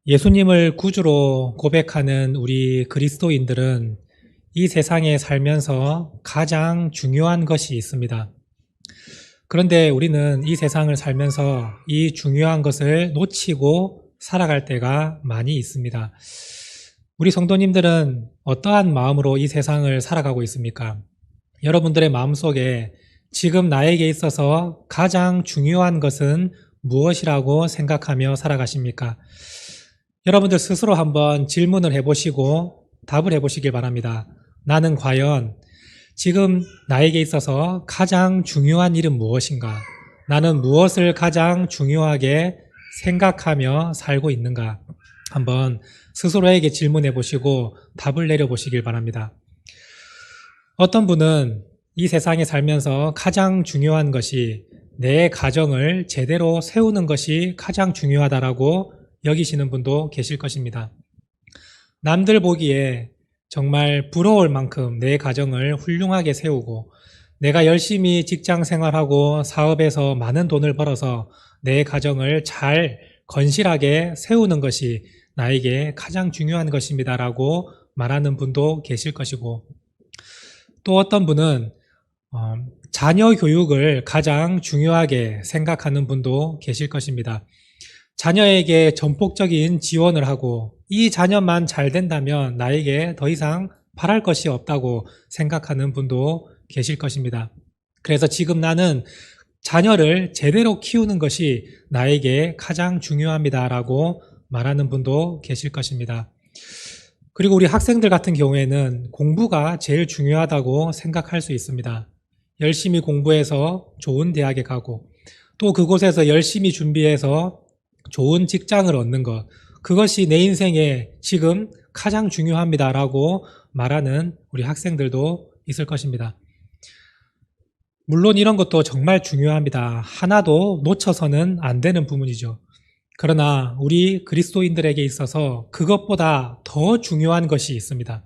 예수님을 구주로 고백하는 우리 그리스도인들은 이 세상에 살면서 가장 중요한 것이 있습니다. 그런데 우리는 이 세상을 살면서 이 중요한 것을 놓치고 살아갈 때가 많이 있습니다. 우리 성도님들은 어떠한 마음으로 이 세상을 살아가고 있습니까? 여러분들의 마음속에 지금 나에게 있어서 가장 중요한 것은 무엇이라고 생각하며 살아가십니까? 여러분들 스스로 한번 질문을 해보시고 답을 해보시길 바랍니다. 나는 과연 지금 나에게 있어서 가장 중요한 일은 무엇인가? 나는 무엇을 가장 중요하게 생각하며 살고 있는가? 한번 스스로에게 질문해 보시고 답을 내려보시길 바랍니다. 어떤 분은 이 세상에 살면서 가장 중요한 것이 내 가정을 제대로 세우는 것이 가장 중요하다라고 여기시는 분도 계실 것입니다. 남들 보기에 정말 부러울 만큼 내 가정을 훌륭하게 세우고 내가 열심히 직장 생활하고 사업에서 많은 돈을 벌어서 내 가정을 잘 건실하게 세우는 것이 나에게 가장 중요한 것입니다라고 말하는 분도 계실 것이고, 또 어떤 분은 자녀 교육을 가장 중요하게 생각하는 분도 계실 것입니다. 자녀에게 전폭적인 지원을 하고 이 자녀만 잘 된다면 나에게 더 이상 바랄 것이 없다고 생각하는 분도 계실 것입니다. 그래서 지금 나는 자녀를 제대로 키우는 것이 나에게 가장 중요합니다라고 말하는 분도 계실 것입니다. 그리고 우리 학생들 같은 경우에는 공부가 제일 중요하다고 생각할 수 있습니다. 열심히 공부해서 좋은 대학에 가고 또 그곳에서 열심히 준비해서 좋은 직장을 얻는 것, 그것이 내 인생에 지금 가장 중요합니다라고 말하는 우리 학생들도 있을 것입니다. 물론 이런 것도 정말 중요합니다. 하나도 놓쳐서는 안 되는 부분이죠. 그러나 우리 그리스도인들에게 있어서 그것보다 더 중요한 것이 있습니다.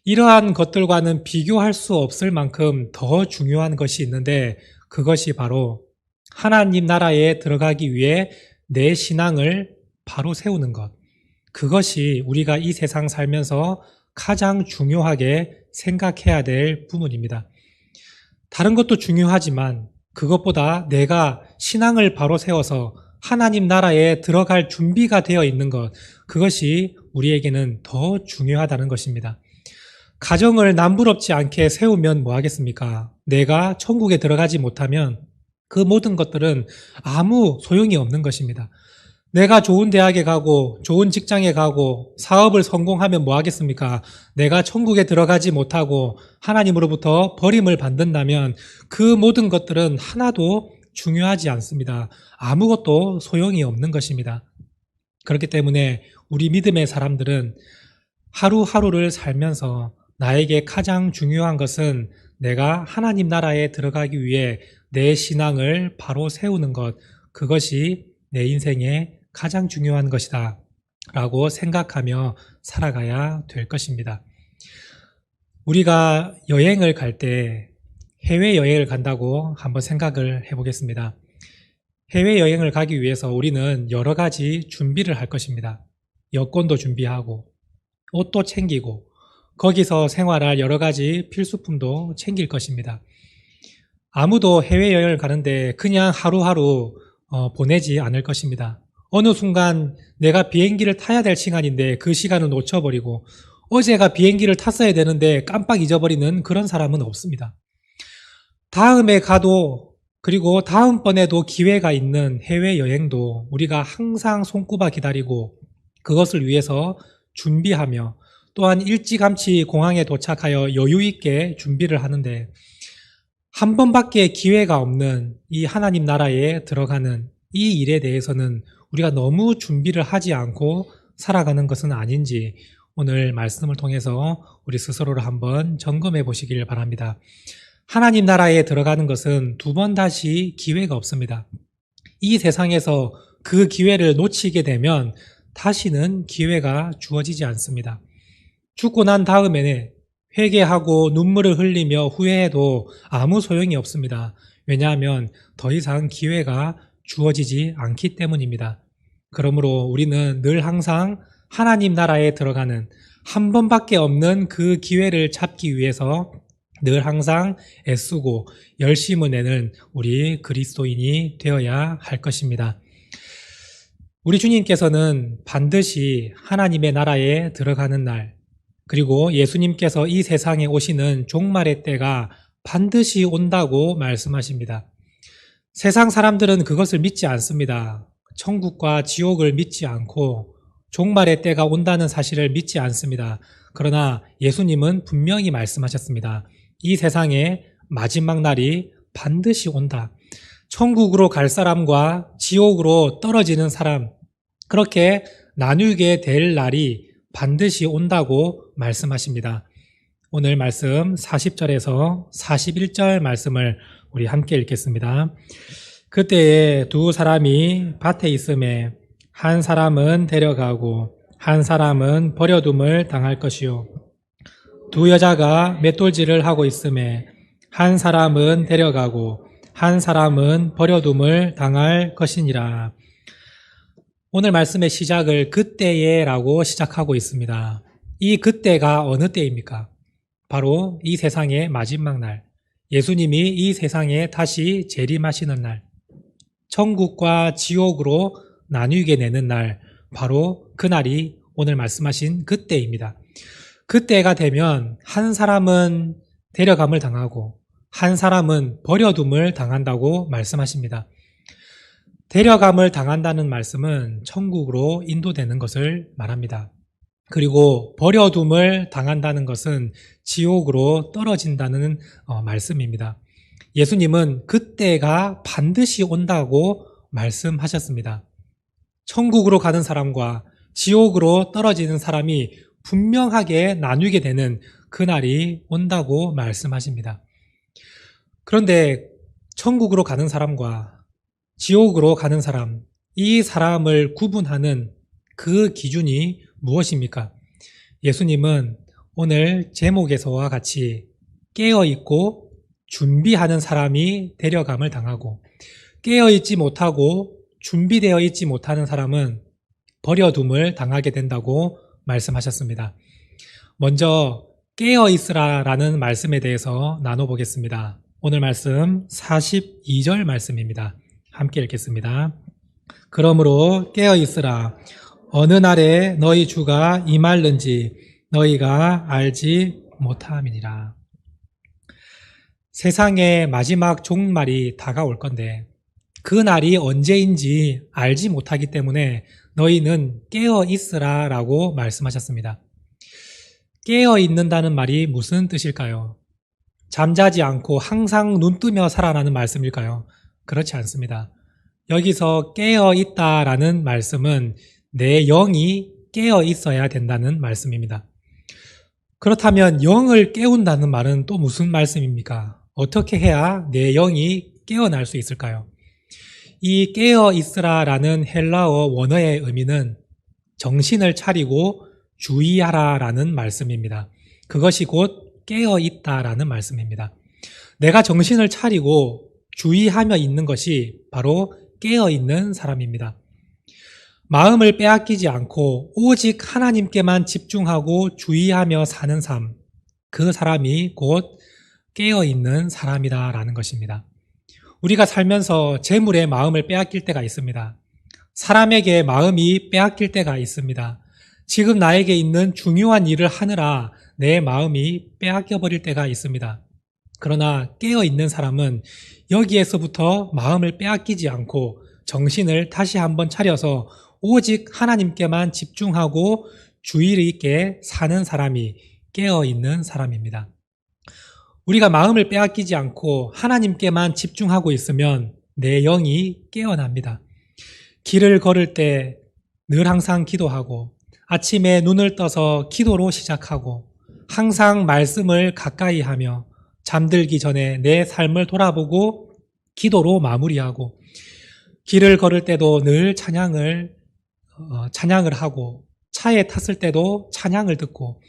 이러한 것들과는 비교할 수 없을 만큼 더 중요한 것이 있는데, 그것이 바로 하나님 나라에 들어가기 위해 내 신앙을 바로 세우는 것. 그것이 우리가 이 세상 살면서 가장 중요하게 생각해야 될 부분입니다. 다른 것도 중요하지만 그것보다 내가 신앙을 바로 세워서 하나님 나라에 들어갈 준비가 되어 있는 것, 그것이 우리에게는 더 중요하다는 것입니다. 가정을 남부럽지 않게 세우면 뭐 하겠습니까? 내가 천국에 들어가지 못하면 그 모든 것들은 아무 소용이 없는 것입니다. 내가 좋은 대학에 가고 좋은 직장에 가고 사업을 성공하면 뭐 하겠습니까? 내가 천국에 들어가지 못하고 하나님으로부터 버림을 받는다면 그 모든 것들은 하나도 중요하지 않습니다. 아무것도 소용이 없는 것입니다. 그렇기 때문에 우리 믿음의 사람들은 하루하루를 살면서 나에게 가장 중요한 것은 내가 하나님 나라에 들어가기 위해 내 신앙을 바로 세우는 것, 그것이 내 인생의 가장 중요한 것이다 라고 생각하며 살아가야 될 것입니다. 우리가 여행을 갈 때 해외여행을 간다고 한번 생각을 해보겠습니다. 해외여행을 가기 위해서 우리는 여러 가지 준비를 할 것입니다. 여권도 준비하고 옷도 챙기고 거기서 생활할 여러 가지 필수품도 챙길 것입니다. 아무도 해외여행을 가는데 그냥 하루하루 보내지 않을 것입니다. 어느 순간 내가 비행기를 타야 될 시간인데 그 시간을 놓쳐버리고 어제가 비행기를 탔어야 되는데 깜빡 잊어버리는 그런 사람은 없습니다. 다음에 가도, 그리고 다음번에도 기회가 있는 해외여행도 우리가 항상 손꼽아 기다리고 그것을 위해서 준비하며 또한 일찌감치 공항에 도착하여 여유 있게 준비를 하는데, 한 번밖에 기회가 없는 이 하나님 나라에 들어가는 이 일에 대해서는 우리가 너무 준비를 하지 않고 살아가는 것은 아닌지 오늘 말씀을 통해서 우리 스스로를 한번 점검해 보시길 바랍니다. 하나님 나라에 들어가는 것은 두 번 다시 기회가 없습니다. 이 세상에서 그 기회를 놓치게 되면 다시는 기회가 주어지지 않습니다. 죽고 난 다음에는 회개하고 눈물을 흘리며 후회해도 아무 소용이 없습니다. 왜냐하면 더 이상 기회가 주어지지 않기 때문입니다. 그러므로 우리는 늘 항상 하나님 나라에 들어가는 한 번밖에 없는 그 기회를 잡기 위해서 늘 항상 애쓰고 열심을 내는 우리 그리스도인이 되어야 할 것입니다. 우리 주님께서는 반드시 하나님의 나라에 들어가는 날, 그리고 예수님께서 이 세상에 오시는 종말의 때가 반드시 온다고 말씀하십니다. 세상 사람들은 그것을 믿지 않습니다. 천국과 지옥을 믿지 않고 종말의 때가 온다는 사실을 믿지 않습니다. 그러나 예수님은 분명히 말씀하셨습니다. 이 세상에 마지막 날이 반드시 온다. 천국으로 갈 사람과 지옥으로 떨어지는 사람, 그렇게 나누게 될 날이 반드시 온다고 말씀하십니다. 오늘 말씀 40절에서 41절 말씀을 우리 함께 읽겠습니다. 그때에 두 사람이 밭에 있음에 한 사람은 데려가고 한 사람은 버려둠을 당할 것이요. 두 여자가 맷돌질을 하고 있음에 한 사람은 데려가고 한 사람은 버려둠을 당할 것이니라. 오늘 말씀의 시작을 그때에 라고 시작하고 있습니다. 이 그때가 어느 때입니까? 바로 이 세상의 마지막 날, 예수님이 이 세상에 다시 재림하시는 날, 천국과 지옥으로 나뉘게 되는 날, 바로 그날이 오늘 말씀하신 그때입니다. 그때가 되면 한 사람은 데려감을 당하고 한 사람은 버려둠을 당한다고 말씀하십니다. 데려감을 당한다는 말씀은 천국으로 인도되는 것을 말합니다. 그리고 버려둠을 당한다는 것은 지옥으로 떨어진다는 말씀입니다. 예수님은 그때가 반드시 온다고 말씀하셨습니다. 천국으로 가는 사람과 지옥으로 떨어지는 사람이 분명하게 나뉘게 되는 그날이 온다고 말씀하십니다. 그런데 천국으로 가는 사람과 지옥으로 가는 사람, 이 사람을 구분하는 그 기준이 무엇입니까? 예수님은 오늘 제목에서와 같이 깨어있고 준비하는 사람이 데려감을 당하고 깨어있지 못하고 준비되어 있지 못하는 사람은 버려둠을 당하게 된다고 말씀하셨습니다. 먼저 깨어있으라 라는 말씀에 대해서 나눠보겠습니다. 오늘 말씀 42절 말씀입니다. 함께 읽겠습니다. 그러므로 깨어있으라. 어느 날에 너희 주가 임할는지 너희가 알지 못함이니라. 세상의 마지막 종말이 다가올 건데 그 날이 언제인지 알지 못하기 때문에 너희는 깨어있으라 라고 말씀하셨습니다. 깨어있는다는 말이 무슨 뜻일까요? 잠자지 않고 항상 눈 뜨며 살아라는 말씀일까요? 그렇지 않습니다. 여기서 깨어있다라는 말씀은 내 영이 깨어있어야 된다는 말씀입니다. 그렇다면 영을 깨운다는 말은 또 무슨 말씀입니까? 어떻게 해야 내 영이 깨어날 수 있을까요? 이 깨어있으라라는 헬라어 원어의 의미는 정신을 차리고 주의하라라는 말씀입니다. 그것이 곧 깨어있다라는 말씀입니다. 내가 정신을 차리고 주의하며 있는 것이 바로 깨어있는 사람입니다. 마음을 빼앗기지 않고 오직 하나님께만 집중하고 주의하며 사는 삶, 그 사람이 곧 깨어있는 사람이다라는 것입니다. 우리가 살면서 재물에 마음을 빼앗길 때가 있습니다. 사람에게 마음이 빼앗길 때가 있습니다. 지금 나에게 있는 중요한 일을 하느라 내 마음이 빼앗겨버릴 때가 있습니다. 그러나 깨어있는 사람은 여기에서부터 마음을 빼앗기지 않고 정신을 다시 한번 차려서 오직 하나님께만 집중하고 주의를 있게 사는 사람이 깨어있는 사람입니다. 우리가 마음을 빼앗기지 않고 하나님께만 집중하고 있으면 내 영이 깨어납니다. 길을 걸을 때 늘 항상 기도하고 아침에 눈을 떠서 기도로 시작하고 항상 말씀을 가까이 하며 잠들기 전에 내 삶을 돌아보고 기도로 마무리하고 길을 걸을 때도 늘 찬양을 하고 차에 탔을 때도 찬양을 듣고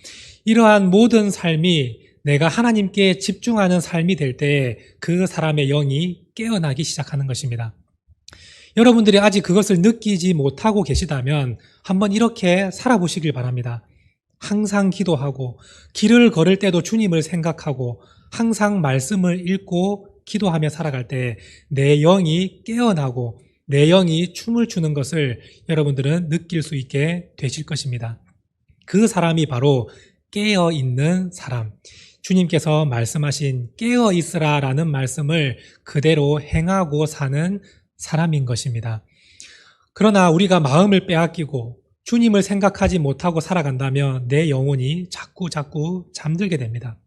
이러한 모든 삶이 내가 하나님께 집중하는 삶이 될 때 그 사람의 영이 깨어나기 시작하는 것입니다. 여러분들이 아직 그것을 느끼지 못하고 계시다면 한번 이렇게 살아보시길 바랍니다. 항상 기도하고 길을 걸을 때도 주님을 생각하고 항상 말씀을 읽고 기도하며 살아갈 때 내 영이 깨어나고 내 영이 춤을 추는 것을 여러분들은 느낄 수 있게 되실 것입니다. 그 사람이 바로 깨어있는 사람, 주님께서 말씀하신 깨어있으라 라는 말씀을 그대로 행하고 사는 사람인 것입니다. 그러나 우리가 마음을 빼앗기고 주님을 생각하지 못하고 살아간다면 내 영혼이 자꾸 잠들게 됩니다.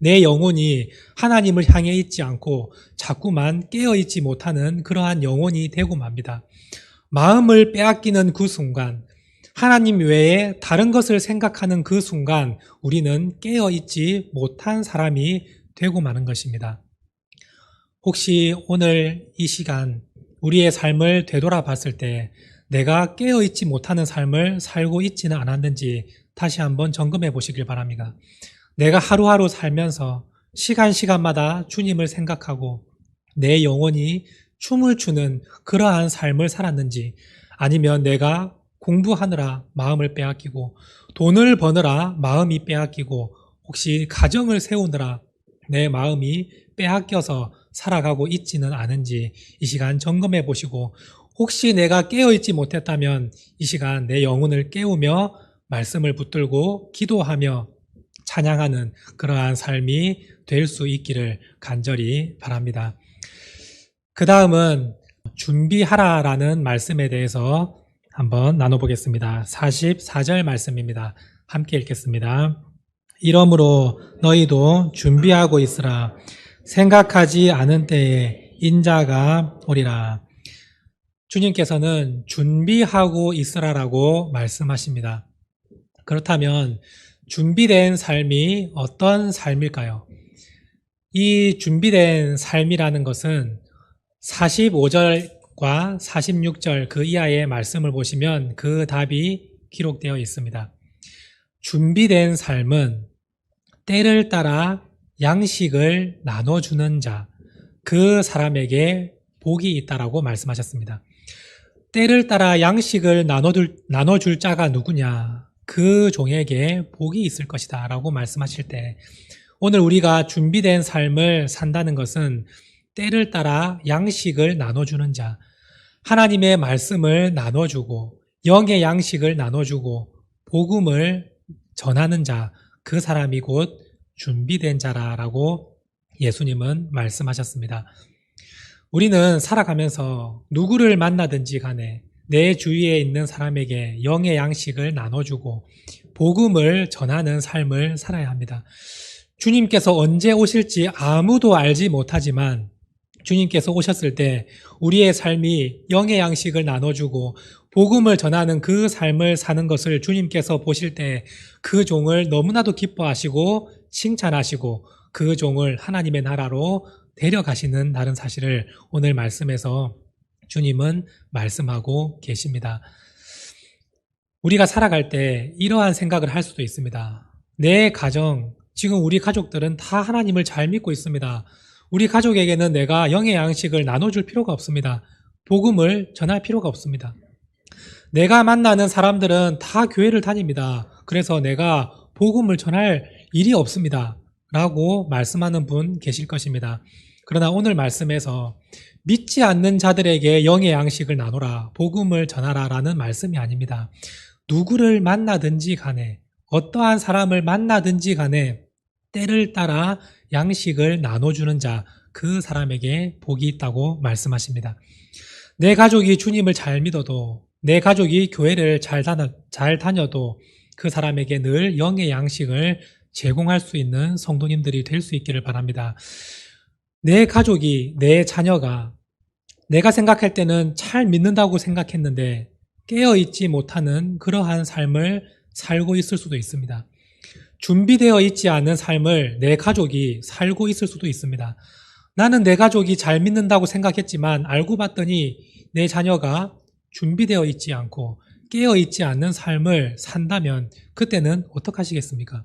내 영혼이 하나님을 향해 있지 않고 자꾸만 깨어있지 못하는 그러한 영혼이 되고 맙니다. 마음을 빼앗기는 그 순간, 하나님 외에 다른 것을 생각하는 그 순간 우리는 깨어있지 못한 사람이 되고 마는 것입니다. 혹시 오늘 이 시간 우리의 삶을 되돌아봤을 때 내가 깨어있지 못하는 삶을 살고 있지는 않았는지 다시 한번 점검해 보시길 바랍니다. 내가 하루하루 살면서 시간마다 주님을 생각하고 내 영혼이 춤을 추는 그러한 삶을 살았는지, 아니면 내가 공부하느라 마음을 빼앗기고 돈을 버느라 마음이 빼앗기고 혹시 가정을 세우느라 내 마음이 빼앗겨서 살아가고 있지는 않은지 이 시간 점검해 보시고, 혹시 내가 깨어있지 못했다면 이 시간 내 영혼을 깨우며 말씀을 붙들고 기도하며 찬양하는 그러한 삶이 될 수 있기를 간절히 바랍니다. 그 다음은 준비하라라는 말씀에 대해서 한번 나눠보겠습니다. 44절 말씀입니다. 함께 읽겠습니다. 이러므로 너희도 준비하고 있으라. 생각하지 않은 때에 인자가 오리라. 주님께서는 준비하고 있으라라고 말씀하십니다. 그렇다면 준비된 삶이 어떤 삶일까요? 이 준비된 삶이라는 것은 45절과 46절 그 이하의 말씀을 보시면 그 답이 기록되어 있습니다. 준비된 삶은 때를 따라 양식을 나눠주는 자, 그 사람에게 복이 있다라고 말씀하셨습니다. 때를 따라 양식을 나눠줄 자가 누구냐? 그 종에게 복이 있을 것이다 라고 말씀하실 때, 오늘 우리가 준비된 삶을 산다는 것은 때를 따라 양식을 나눠주는 자, 하나님의 말씀을 나눠주고 영의 양식을 나눠주고 복음을 전하는 자, 그 사람이 곧 준비된 자라라고 예수님은 말씀하셨습니다. 우리는 살아가면서 누구를 만나든지 간에 내 주위에 있는 사람에게 영의 양식을 나눠주고 복음을 전하는 삶을 살아야 합니다. 주님께서 언제 오실지 아무도 알지 못하지만 주님께서 오셨을 때 우리의 삶이 영의 양식을 나눠주고 복음을 전하는 그 삶을 사는 것을 주님께서 보실 때 그 종을 너무나도 기뻐하시고 칭찬하시고 그 종을 하나님의 나라로 데려가시는 다른 사실을 오늘 말씀에서 주님은 말씀하고 계십니다. 우리가 살아갈 때 이러한 생각을 할 수도 있습니다. 내 가정, 지금 우리 가족들은 다 하나님을 잘 믿고 있습니다. 우리 가족에게는 내가 영의 양식을 나눠줄 필요가 없습니다. 복음을 전할 필요가 없습니다. 내가 만나는 사람들은 다 교회를 다닙니다. 그래서 내가 복음을 전할 일이 없습니다. 라고 말씀하는 분 계실 것입니다. 그러나 오늘 말씀에서 믿지 않는 자들에게 영의 양식을 나누라, 복음을 전하라 라는 말씀이 아닙니다. 누구를 만나든지 간에, 어떠한 사람을 만나든지 간에 때를 따라 양식을 나눠주는 자, 그 사람에게 복이 있다고 말씀하십니다. 내 가족이 주님을 잘 믿어도, 내 가족이 교회를 잘 다녀도 그 사람에게 늘 영의 양식을 제공할 수 있는 성도님들이 될 수 있기를 바랍니다. 내 가족이, 내 자녀가 내가 생각할 때는 잘 믿는다고 생각했는데 깨어있지 못하는 그러한 삶을 살고 있을 수도 있습니다. 준비되어 있지 않은 삶을 내 가족이 살고 있을 수도 있습니다. 나는 내 가족이 잘 믿는다고 생각했지만 알고 봤더니 내 자녀가 준비되어 있지 않고 깨어있지 않는 삶을 산다면 그때는 어떡하시겠습니까?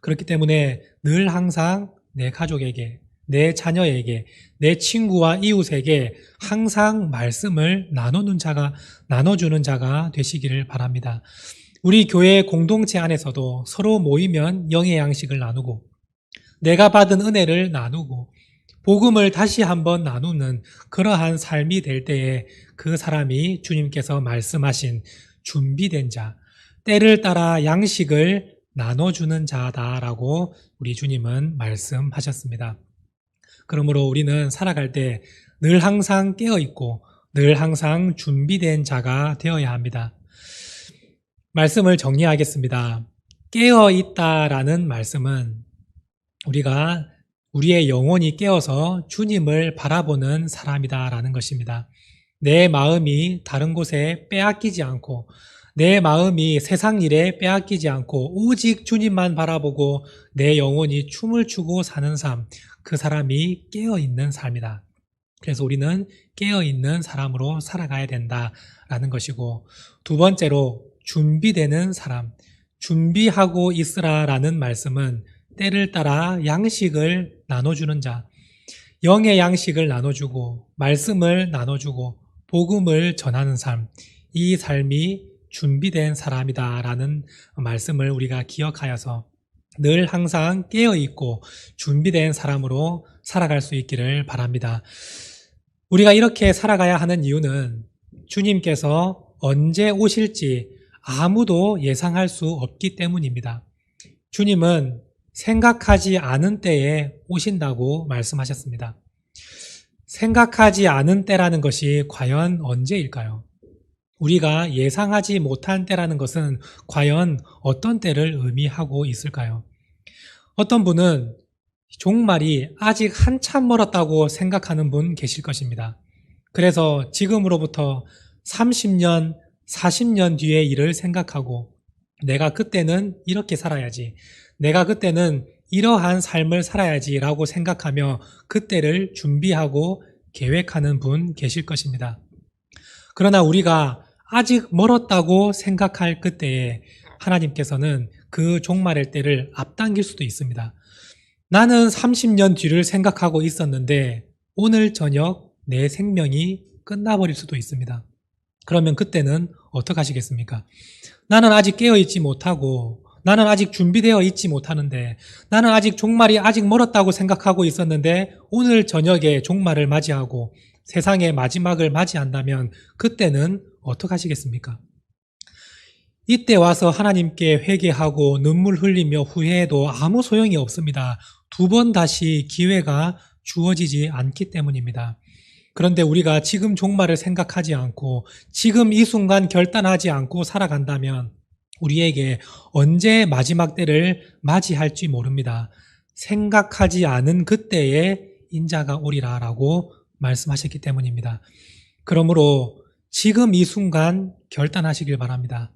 그렇기 때문에 늘 항상 내 가족에게, 내 자녀에게, 내 친구와 이웃에게 항상 말씀을 나눠주는 자가 되시기를 바랍니다. 우리 교회 공동체 안에서도 서로 모이면 영의 양식을 나누고, 내가 받은 은혜를 나누고, 복음을 다시 한번 나누는 그러한 삶이 될 때에 그 사람이 주님께서 말씀하신 준비된 자, 때를 따라 양식을 나눠주는 자다라고 우리 주님은 말씀하셨습니다. 그러므로 우리는 살아갈 때 늘 항상 깨어있고 늘 항상 준비된 자가 되어야 합니다. 말씀을 정리하겠습니다. 깨어있다라는 말씀은 우리가 우리의 영혼이 깨어서 주님을 바라보는 사람이다라는 것입니다. 내 마음이 다른 곳에 빼앗기지 않고 내 마음이 세상 일에 빼앗기지 않고 오직 주님만 바라보고 내 영혼이 춤을 추고 사는 삶, 그 사람이 깨어있는 삶이다. 그래서 우리는 깨어있는 사람으로 살아가야 된다라는 것이고, 두 번째로 준비되는 사람, 준비하고 있으라라는 말씀은 때를 따라 양식을 나눠주는 자, 영의 양식을 나눠주고 말씀을 나눠주고 복음을 전하는 삶, 이 삶이 준비된 사람이다라는 말씀을 우리가 기억하여서 늘 항상 깨어있고 준비된 사람으로 살아갈 수 있기를 바랍니다. 우리가 이렇게 살아가야 하는 이유는 주님께서 언제 오실지 아무도 예상할 수 없기 때문입니다. 주님은 생각하지 않은 때에 오신다고 말씀하셨습니다. 생각하지 않은 때라는 것이 과연 언제일까요? 우리가 예상하지 못한 때라는 것은 과연 어떤 때를 의미하고 있을까요? 어떤 분은 종말이 아직 한참 멀었다고 생각하는 분 계실 것입니다. 그래서 지금으로부터 30년, 40년 뒤의 일을 생각하고 내가 그때는 이렇게 살아야지, 내가 그때는 이러한 삶을 살아야지 라고 생각하며 그때를 준비하고 계획하는 분 계실 것입니다. 그러나 우리가 아직 멀었다고 생각할 그때에 하나님께서는 그 종말의 때를 앞당길 수도 있습니다. 나는 30년 뒤를 생각하고 있었는데 오늘 저녁 내 생명이 끝나버릴 수도 있습니다. 그러면 그때는 어떻게 하시겠습니까? 나는 아직 깨어있지 못하고 나는 아직 준비되어 있지 못하는데 나는 아직 종말이 아직 멀었다고 생각하고 있었는데 오늘 저녁에 종말을 맞이하고 세상의 마지막을 맞이한다면 그때는 어떻게 하시겠습니까? 이때 와서 하나님께 회개하고 눈물 흘리며 후회해도 아무 소용이 없습니다. 두 번 다시 기회가 주어지지 않기 때문입니다. 그런데 우리가 지금 종말을 생각하지 않고 지금 이 순간 결단하지 않고 살아간다면 우리에게 언제 마지막 때를 맞이할지 모릅니다. 생각하지 않은 그때에 인자가 오리라라고 말씀하셨기 때문입니다. 그러므로 지금 이 순간 결단하시길 바랍니다.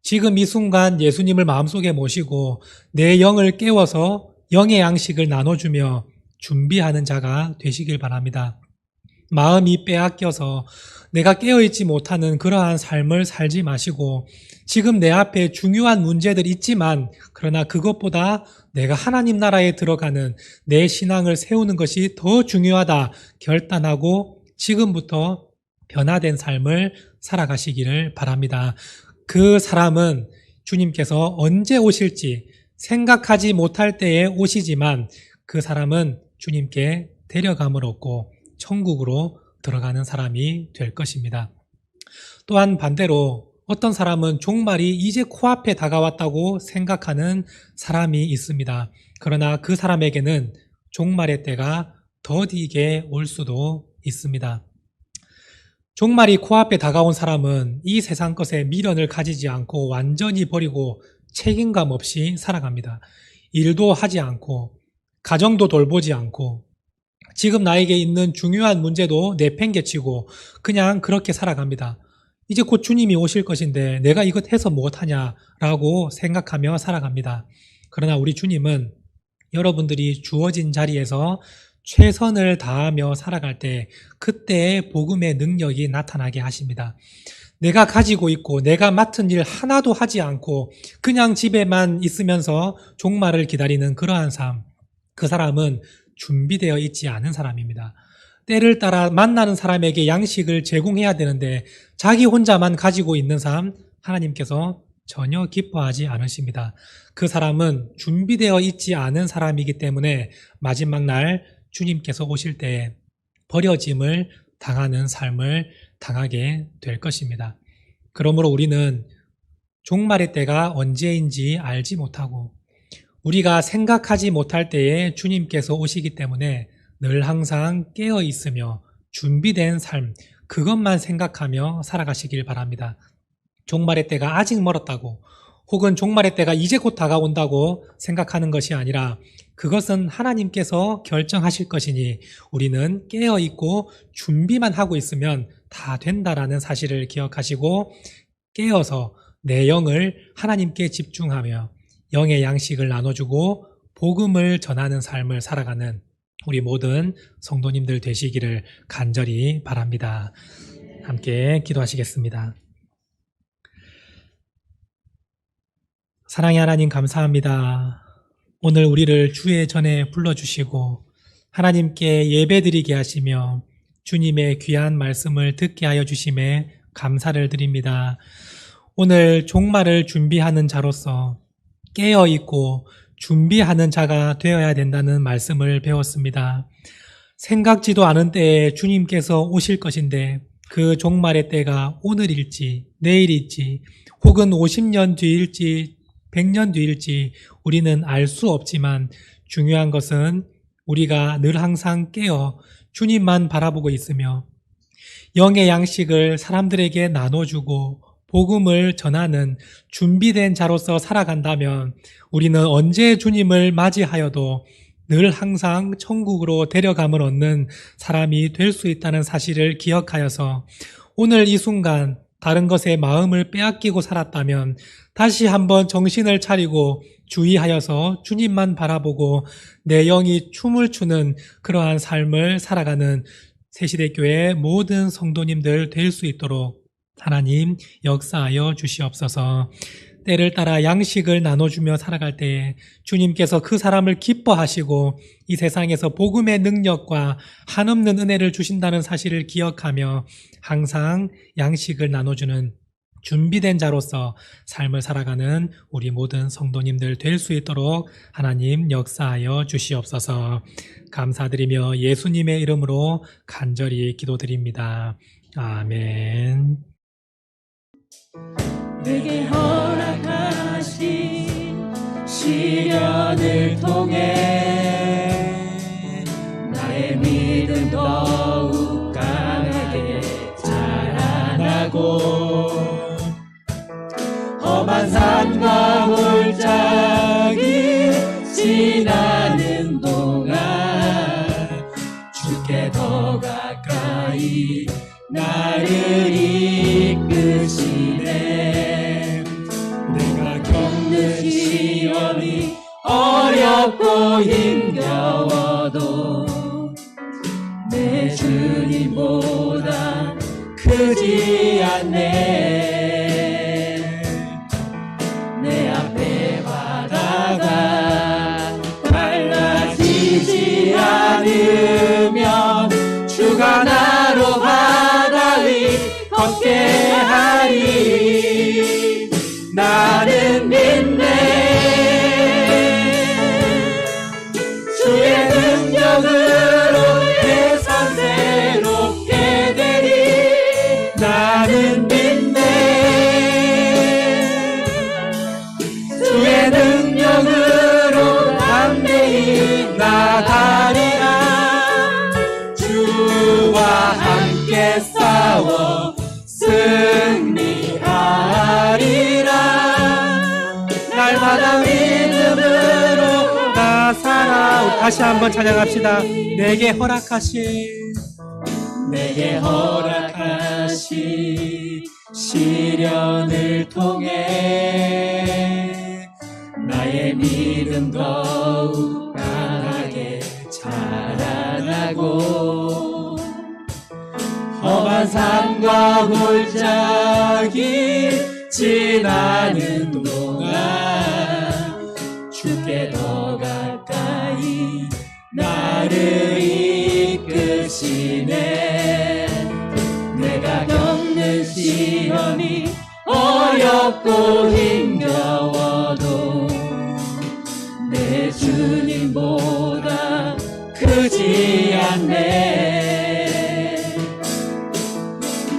지금 이 순간 예수님을 마음속에 모시고 내 영을 깨워서 영의 양식을 나눠주며 준비하는 자가 되시길 바랍니다. 마음이 빼앗겨서 내가 깨어있지 못하는 그러한 삶을 살지 마시고 지금 내 앞에 중요한 문제들이 있지만 그러나 그것보다 내가 하나님 나라에 들어가는 내 신앙을 세우는 것이 더 중요하다 결단하고 지금부터 변화된 삶을 살아가시기를 바랍니다. 그 사람은 주님께서 언제 오실지 생각하지 못할 때에 오시지만 그 사람은 주님께 데려감을 얻고 천국으로 들어가는 사람이 될 것입니다. 또한 반대로 어떤 사람은 종말이 이제 코앞에 다가왔다고 생각하는 사람이 있습니다. 그러나 그 사람에게는 종말의 때가 더디게 올 수도 있습니다. 종말이 코앞에 다가온 사람은 이 세상 것에 미련을 가지지 않고 완전히 버리고 책임감 없이 살아갑니다. 일도 하지 않고 가정도 돌보지 않고 지금 나에게 있는 중요한 문제도 내팽개치고 그냥 그렇게 살아갑니다. 이제 곧 주님이 오실 것인데 내가 이것 해서 무엇하냐라고 생각하며 살아갑니다. 그러나 우리 주님은 여러분들이 주어진 자리에서 최선을 다하며 살아갈 때 그때의 복음의 능력이 나타나게 하십니다. 내가 가지고 있고 내가 맡은 일 하나도 하지 않고 그냥 집에만 있으면서 종말을 기다리는 그러한 삶, 그 사람은 준비되어 있지 않은 사람입니다. 때를 따라 만나는 사람에게 양식을 제공해야 되는데 자기 혼자만 가지고 있는 삶, 하나님께서 전혀 기뻐하지 않으십니다. 그 사람은 준비되어 있지 않은 사람이기 때문에 마지막 날 주님께서 오실 때 버려짐을 당하는 삶을 당하게 될 것입니다. 그러므로 우리는 종말의 때가 언제인지 알지 못하고 우리가 생각하지 못할 때에 주님께서 오시기 때문에 늘 항상 깨어 있으며 준비된 삶, 그것만 생각하며 살아가시길 바랍니다. 종말의 때가 아직 멀었다고 혹은 종말의 때가 이제 곧 다가온다고 생각하는 것이 아니라 그것은 하나님께서 결정하실 것이니 우리는 깨어 있고 준비만 하고 있으면 다 된다라는 사실을 기억하시고 깨어서 내 영을 하나님께 집중하며 영의 양식을 나눠주고 복음을 전하는 삶을 살아가는 우리 모든 성도님들 되시기를 간절히 바랍니다. 함께 기도하시겠습니다. 사랑의 하나님 감사합니다. 오늘 우리를 주의 전에 불러주시고 하나님께 예배드리게 하시며 주님의 귀한 말씀을 듣게 하여 주심에 감사를 드립니다. 오늘 종말을 준비하는 자로서 깨어있고 준비하는 자가 되어야 된다는 말씀을 배웠습니다. 생각지도 않은 때에 주님께서 오실 것인데 그 종말의 때가 오늘일지 내일일지 혹은 50년 뒤일지 100년 뒤일지 우리는 알 수 없지만 중요한 것은 우리가 늘 항상 깨어 주님만 바라보고 있으며 영의 양식을 사람들에게 나눠주고 복음을 전하는 준비된 자로서 살아간다면 우리는 언제 주님을 맞이하여도 늘 항상 천국으로 데려감을 얻는 사람이 될 수 있다는 사실을 기억하여서 오늘 이 순간 다른 것에 마음을 빼앗기고 살았다면 다시 한번 정신을 차리고 주의하여서 주님만 바라보고 내 영이 춤을 추는 그러한 삶을 살아가는 새시대교회 모든 성도님들 될 수 있도록 하나님 역사하여 주시옵소서. 때를 따라 양식을 나눠주며 살아갈 때에 주님께서 그 사람을 기뻐하시고 이 세상에서 복음의 능력과 한없는 은혜를 주신다는 사실을 기억하며 항상 양식을 나눠주는 준비된 자로서 삶을 살아가는 우리 모든 성도님들 될 수 있도록 하나님 역사하여 주시옵소서. 감사드리며 예수님의 이름으로 간절히 기도드립니다. 아멘. 내게 허락하신 시련을 통해 나의 믿음 더욱 강하게 자라나고 험한 산과 골짜기 지나는 동안 주께 더 가까이 나를 이끄시네. 내가 겪는 시험이 어렵고 힘겨워도 내 주님보다 크지 않네. 내 앞에 바다가 갈라지지 않으면 주가 나로 바다 위 걷게 하리. 나는 믿네. 주의 능력으로 내 삶 새롭게 되리. 나는 믿네. 주의 능력으로 담대히 나가리라. 주와 함께 싸워 승리하리라. 날마다 믿음으로 나 살아. 다시 한번 찬양합시다. 내게 허락하신 시련을 통해 나의 믿음 더욱 강하게 자라나고 험한 산과 골짜기 지나는 동안 주께 더 가까이 나를 나를 이끄시네. 내가 겪는 시험이 어렵고 힘겨워도 내 주님보다 크지 않네.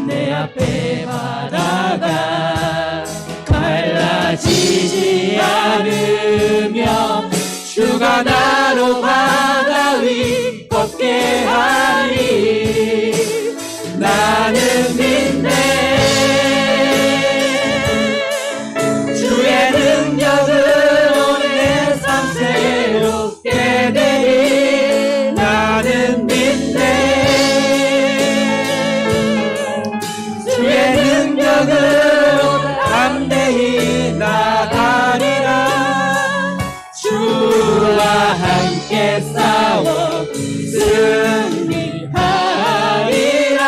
내 앞에 바다가 갈라지지 않으며 주가 나로 바다 위 걷게 하리. 나는 믿네. 주의 능력으로 내 삶 새롭게 되리. 나는 믿네. 주의 능력으로 담대히 나가리라. 주와 함께 싸워 승리하리라.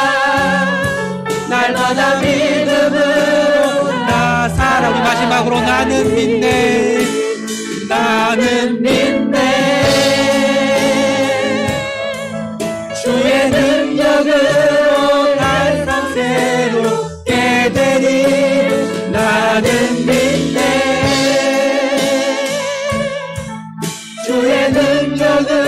날마다 믿음으로 나 살아. 우리 마지막으로 나는 믿네. 나는 믿네. 주의 능력으로 날 삶 새롭게 되리. 나는 믿네. 주의 능력으로